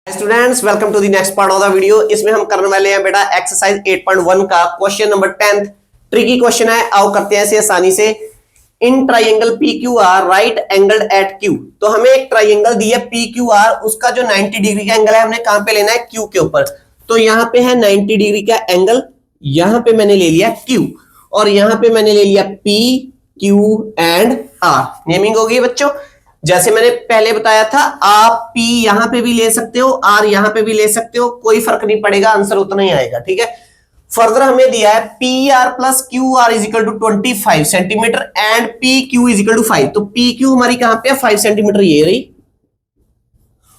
Students welcome to the next part of the video. इसमें हम करने वाले हैं बेटा एक्सरसाइज 8.1 का question number 10th। Tricky question है, आओ करते हैं इसे आसानी से। In triangle P Q R right angle at Q. तो हमें एक ट्राइंगल दी है पी क्यू आर, उसका जो 90 डिग्री का एंगल है हमने कहां पे लेना है, क्यू के ऊपर। तो यहां पे है 90 डिग्री का एंगल, यहां पे मैंने ले लिया क्यू और यहां पे मैंने ले लिया P Q and R. Naming होगी बच्चों, जैसे मैंने पहले बताया था, आप P यहां पे भी ले सकते हो, R यहां पे भी ले सकते हो, कोई फर्क नहीं पड़ेगा, आंसर उतना ही आएगा। ठीक है, फर्दर हमें दिया है PR plus Q R is equal to 25 centimetre and PQ is equal to 5। तो PQ हमारी कहां पे है, 5 सेंटीमीटर, ये रही।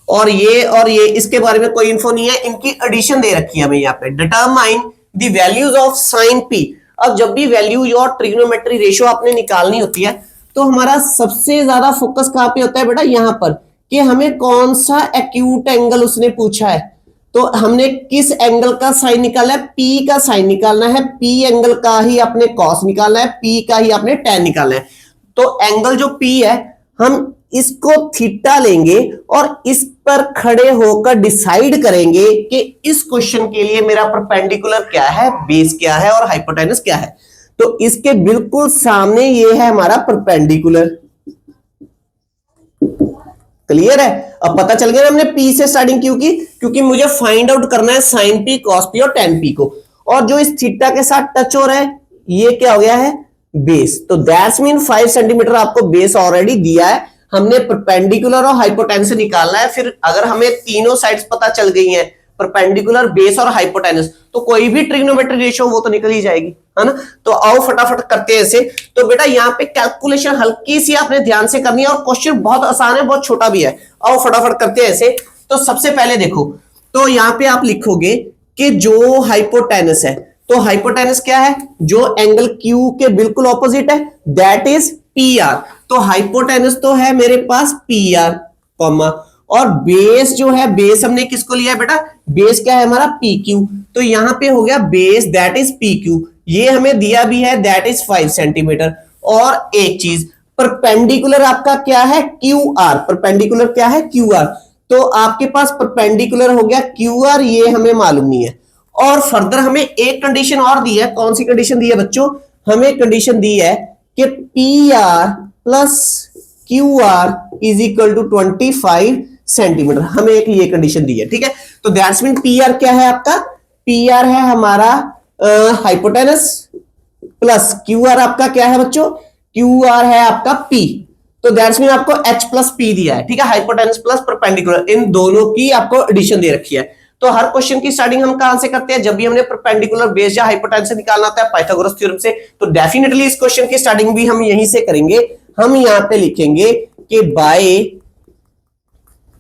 और ये इसके बारे में कोई इंफो नहीं है, इनकी एडिशन दे रखी है हमें यहाँ पे। Determine the values of sine P। अब जब भी वैल्यू और ट्रिग्नोमेट्री रेशियो आपने निकालनी होती है तो हमारा सबसे ज्यादा फोकस कहां पे होता है बेटा, यहां पर, कि हमें कौन सा एक्यूट एंगल उसने पूछा है। तो हमने किस एंगल का साइन निकालना है, P का साइन निकालना है, P एंगल का ही आपने कॉस निकालना है, P का ही आपने टैन निकालना है। तो एंगल जो P है, हम इसको थीटा लेंगे और इस पर खड़े होकर डिसाइड करेंगे कि इस क्वेश्चन के लिए मेरा परपेंडिकुलर क्या है, बेस क्या है और हाइपोटेनस क्या है। तो इसके बिल्कुल सामने ये है हमारा परपेंडिकुलर। क्लियर है? अब पता चल गया ना हमने P से स्टार्टिंग क्यों की, क्योंकि मुझे फाइंड आउट करना है साइन P, कॉस P और टेन P को। और जो इस थीटा के साथ टच हो रहा है ये क्या हो गया है, बेस। तो दैट्स मीन 5 सेंटीमीटर आपको बेस ऑलरेडी दिया है, हमने परपेंडिकुलर और हाइपोटेनस निकालना है। फिर अगर हमें तीनों साइड्स पता चल गई हैं, परपेंडिकुलर, बेस और हाइपोटेनस, तो कोई भी ट्रिग्नोमेट्री रेशियो वो तो निकल ही जाएगी, है ना। तो आओ फटाफट करते हैं इसे। तो बेटा यहाँ पे कैलकुलेशन हल्की सी आपने ध्यान से करनी है और क्वेश्चन बहुत आसान है, बहुत छोटा भी है। आओ फटाफट करते हैं इसे। तो सबसे पहले देखो, तो यहाँ पे आप लिखोगे कि जो हाइपोटेनस है, तो हाइपोटेनस क्या है, जो एंगल क्यू के बिल्कुल ऑपोजिट है, दैट इज पी आर। तो हाइपोटेनस तो है मेरे पास पी आर, कॉमा, और बेस जो है, बेस हमने किसको लिया है बेटा, बेस क्या है हमारा पी क्यू। तो यहां पे हो गया base that is P Q, ये हमें दिया भी है दैट इज 5 सेंटीमीटर। और एक चीज, परपेंडिकुलर आपका क्या है, क्यू आर। परपेंडिकुलर क्या है, क्यू आर। तो आपके पास परपेंडिकुलर हो गया क्यू आर, ये हमें मालूम नहीं है। और फर्दर हमें एक कंडीशन और दी है। कौन सी कंडीशन दी है बच्चों, हमें कंडीशन दी है कि P R plus Q R is equal to 25 centimetre, हमें एक ये कंडीशन दी है। ठीक है, तो दैट्स मीन पी आर क्या है आपका, पी आर है हमारा हाइपोटेनस, प्लस क्यू आर आपका क्या है बच्चों, क्यू आर है आपका पी। तो दैट्स मीन आपको एच प्लस पी दिया है। ठीक है, हाइपोटेनस प्लस परपेंडिकुलर, इन दोनों की आपको एडिशन दे रखी है। तो हर क्वेश्चन की स्टार्टिंग हम कहां से करते हैं, जब भी हमने परपेंडिकुलर, बेस या हाइपोटेनस निकालना होता है पाइथागोरस थ्योरम से। तो डेफिनेटली इस क्वेश्चन की स्टार्टिंग भी हम यहीं से करेंगे। हम यहां पे लिखेंगे कि बाय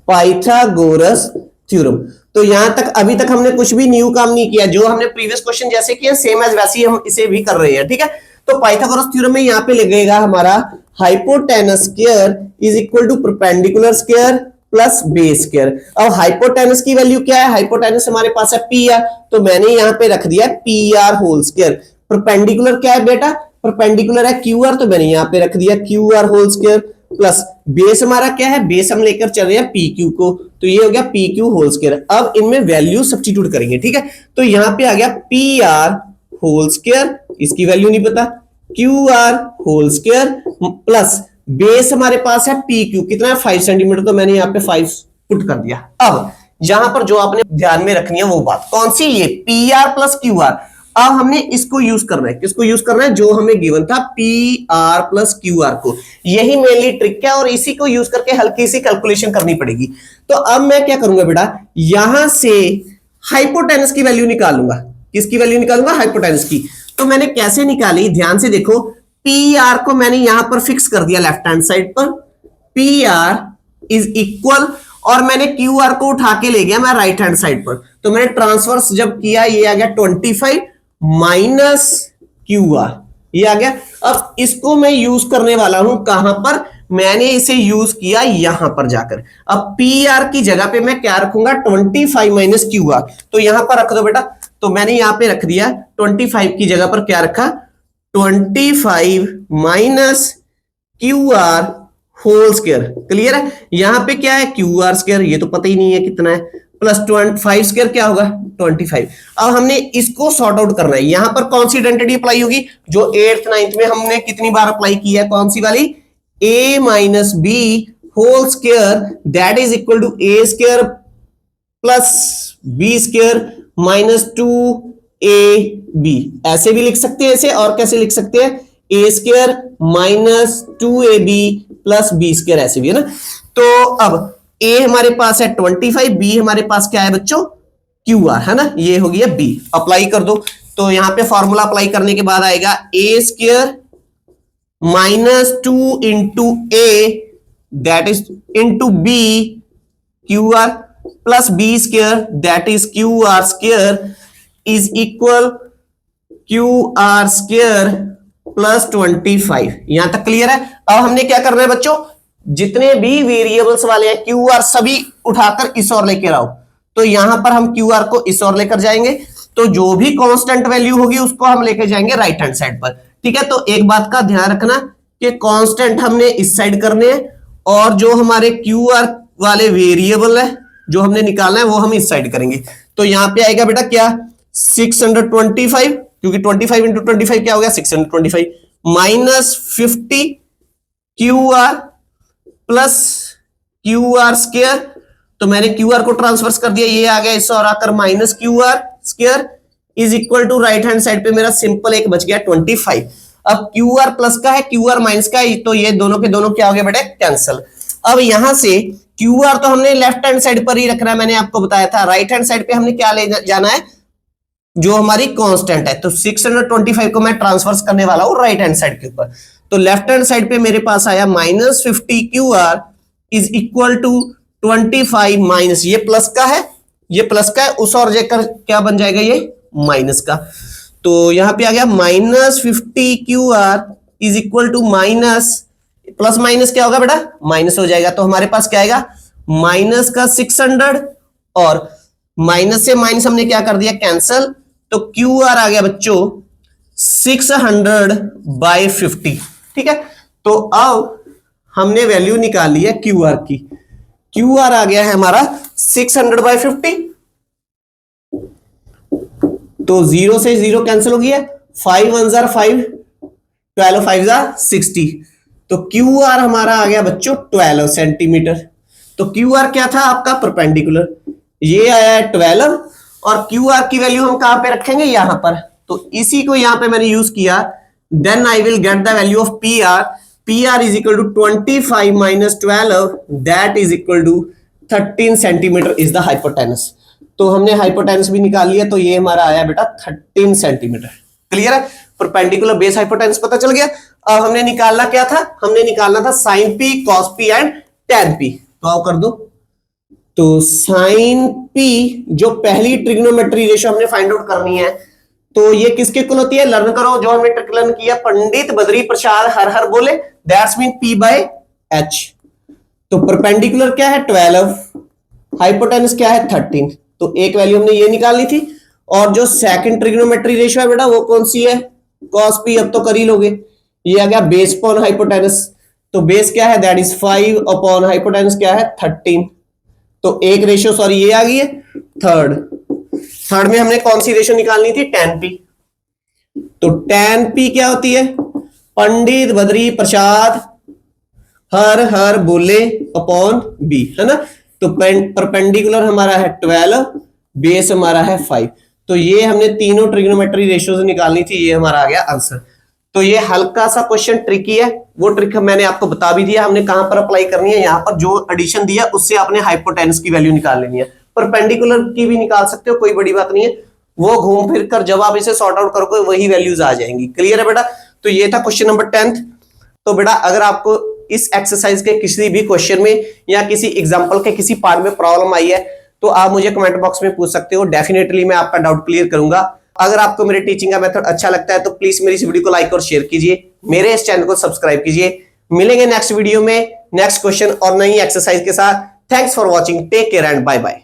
पाइथागोरस थ्योरम। तो यहां तक अभी तक हमने कुछ भी न्यू काम नहीं किया, जो हमने प्रीवियस क्वेश्चन जैसे किया सेम एज वैसे ही हम इसे भी कर रहे हैं। ठीक है, तो पाइथागोरस थ्योरम में यहां पे लगेगा हमारा hypotenuse square is equal to perpendicular square plus base square. अब हाइपोटेनस की वैल्यू क्या है, हाइपोटेनस हमारे पास है पी आर, तो मैंने यहां पे रख दिया P R whole square. Perpendicular क्या है बेटा, परपेंडिकुलर है क्यू आर, तो मैंने यहां पे रख दिया Q R whole square, plus base हमारा क्या है, बेस हम लेकर चल रहे हैं पी क्यू को, तो ये हो गया पी क्यू होल स्क्वायर। अब इनमें वैल्यू सब्स्टिट्यूट करेंगे। ठीक है, तो यहां पे आ गया पी आर होल स्क्वायर, इसकी वैल्यू नहीं पता, Q R whole square plus base हमारे पास है पी क्यू, कितना है 5 सेंटीमीटर, तो मैंने यहां पे 5 पुट कर दिया। अब यहां पर जो आपने ध्यान में रखनी है वो बात कौन सी, ये P R plus Q are. अब हमने इसको यूज करना है, किसको यूज करना है, जो हमें गिवन था P R plus Q are को। यही मेनली ट्रिक है और इसी को यूज करके हल्की सी कैलकुलेशन करनी पड़ेगी। तो अब मैं क्या करूंगा बेटा, यहां से हाइपोटेनस की वैल्यू निकालूंगा। किसकी वैल्यू निकालूंगा, हाइपोटेनस की। तो मैंने कैसे निकाली, ध्यान से देखो, पी आर को मैंने यहां पर फिक्स कर दिया लेफ्ट हैंड साइड पर, पी आर इज इक्वल, और मैंने क्यू आर को उठा के ले गया मैं राइट हैंड साइड पर। तो मैंने ट्रांसवर्स जब किया, ये आ गया 25 माइनस क्यू आर, ये आ गया। अब इसको मैं यूज करने वाला हूं कहां पर, मैंने इसे यूज किया यहां पर जाकर। अब पी आर की जगह पे मैं क्या रखूंगा, 25 माइनस क्यू आर, तो यहां पर रख दो बेटा। तो मैंने यहां पे रख दिया 25 की जगह पर क्या रखा, 25 minus Q R whole square. Clear है, यहां पे क्या है क्यू आर स्क्वायर, ये तो पता ही नहीं है कितना है, प्लस 25 स्क्वायर क्या होगा 25। अब हमने इसको सॉर्ट आउट करना है। यहां पर कौन सी आइडेंटिटी अप्लाई होगी जो 8th 9th में हमने कितनी बार अप्लाई की है, कौन सी वाली, a minus B whole square that is equal to A square plus B square minus 2ab। ऐसे भी लिख सकते हैं ऐसे, और कैसे लिख सकते हैं, a square minus 2ab plus B square, ऐसे भी है ना। तो अब ए हमारे पास है 25, बी हमारे पास क्या है बच्चों क्यू आर, है ना, ये हो गया बी। अप्लाई कर दो, तो यहां पे फॉर्मूला अप्लाई करने के बाद आएगा a square minus 2 into a that is into b q r plus B square that is q are square is equal q are square plus 25। यहां तक क्लियर है। अब हमने क्या करना है बच्चों, जितने भी वेरिएबल्स वाले हैं क्यू आर सभी उठाकर इस ओर लेकर आओ। तो यहां पर हम क्यू आर को इस ओर लेकर जाएंगे, तो जो भी कांस्टेंट वैल्यू होगी उसको हम लेकर जाएंगे राइट हैंड साइड पर। ठीक है, तो एक बात का ध्यान रखना कि कांस्टेंट हमने इस साइड करने हैं और जो हमारे क्यू आर वाले वेरिएबल है जो हमने निकालना है वो हम इस साइड करेंगे। तो यहां पे आएगा बेटा क्या 625, क्योंकि 25 इंटू 25 क्या हो गया 625 minus 50 Q r plus Q are square. तो मैंने क्यू आर को ट्रांसफर कर दिया, ये आ गया इस और आकर minus Q are square is equal to right hand side पे मेरा सिंपल एक बच गया 25। अब क्यू आर प्लस का है क्यू आर माइनस का है, तो ये दोनों के दोनों क्या हो गए बेटे कैंसिल। अब यहां से क्यू आर तो हमने लेफ्ट हैंड साइड पर ही रखना है, मैंने आपको बताया था। राइट हैंड साइड पे हमने क्या ले जाना है, जो हमारी कांस्टेंट है। तो 625 को मैं ट्रांसफर करने वाला हूं राइट हैंड साइड के ऊपर। तो लेफ्ट हैंड साइड पे मेरे पास आया minus 50 Q R is equal to 25 minus, ये प्लस का है ये प्लस का है, उस और जाकर क्या बन जाएगा ये माइनस का। तो यहां पे आ गया minus 50 Q R is equal to minus plus minus क्या होगा बेटा माइनस हो जाएगा। तो हमारे पास क्या आएगा माइनस का 600 और माइनस से माइनस हमने क्या कर दिया कैंसल। तो क्यू आर आ गया बच्चों 600 बाई 50। ठीक है, तो अब हमने वैल्यू निकाल ली है क्यू आर की। क्यू आर आ गया है हमारा 600 बाई 50। तो 0 से 0 कैंसिल हो गया, 5 1 जार 5, 12 5 जार 60। तो क्यू आर हमारा आ गया बच्चों 12 सेंटीमीटर। तो क्यू आर क्या था आपका परपेंडिकुलर, ये आया है 12 और क्यू आर की वैल्यू हम कहां पे रखेंगे यहां पर। तो इसी को यहां पे मैंने यूज किया, then I will get the value of P R. P R is equal to 25 माइनस 12 that is equal to 13 centimetre is the hypotenuse. तो हमने हाइपोटेनस भी निकाल लिया, तो ये हमारा आया बेटा 13 सेंटीमीटर। क्लियर है, परपेंडिकुलर बेस हाइपोटेनस पता चल गया। अब हमने निकालना क्या था, हमने निकालना था sine P cos P and tan P. तो आओ कर दो। तो साइन पी जो पहली ट्रिग्नोमेट्री रेशियो हमने फाइंड आउट करनी है, तो ये किसके इक्वल होती है, लर्न करो जो हमने ट्रिक लर्न किया, पंडित बद्री प्रसाद हर हर बोले, that's mean P by H. तो परपेंडिकुलर क्या है 12, हाइपोटेनस क्या है 13। तो एक वैल्यू हमने ये निकालनी थी। और जो सेकंड ट्रिग्नोमेट्री रेशियो है बेटा वो कौन सी है कॉस पी, अब तो कर ही लोगे। ये आ गया बेस अपॉन हाइपोटेनस। तो बेस क्या है दैट इज 5 अपॉन हाइपोटेनस क्या है 13। तो एक रेशियो सॉरी ये आ गई है थर्ड में हमने कौन सी रेशियो निकालनी थी tan p। तो tan p क्या होती है, पंडित बद्री प्रसाद हर हर बोले अपॉन b, है ना। तो परपेंडिकुलर हमारा है 12, बेस हमारा है 5। तो ये हमने तीनों ट्रिग्नोमेट्री रेशियोज निकालनी थी, ये हमारा आ गया आंसर। तो ये हल्का सा क्वेश्चन ट्रिकी है, वो ट्रिक मैंने आपको बता भी दिया हमने कहां पर अप्लाई करनी है। यहां पर जो एडिशन दिया उससे आपने हाइपोटेनस की वैल्यू निकाल लेनी है, परपेंडिकुलर की भी निकाल सकते हो, कोई बड़ी बात नहीं है। वो घूम फिर कर जब आप इसे सॉर्ट आउट करोगे वही वैल्यूज आ जाएंगी। क्लियर है बेटा। तो ये था क्वेश्चन नंबर 10th। तो बेटा अगर आपको इस एक्सरसाइज के किसी भी क्वेश्चन में या किसी एग्जांपल के किसी पार्ट में प्रॉब्लम आई है तो आप मुझे कमेंट बॉक्स में पूछ सकते हो, डेफिनेटली मैं आपका डाउट क्लियर करूंगा। अगर आपको मेरे टीचिंग का मेथड अच्छा लगता है तो प्लीज मेरी इस वीडियो को लाइक और शेयर कीजिए, मेरे इस चैनल को सब्सक्राइब कीजिए। मिलेंगे नेक्स्ट वीडियो में नेक्स्ट क्वेश्चन और नई एक्सरसाइज के साथ। Thanks for watching, take care and bye bye.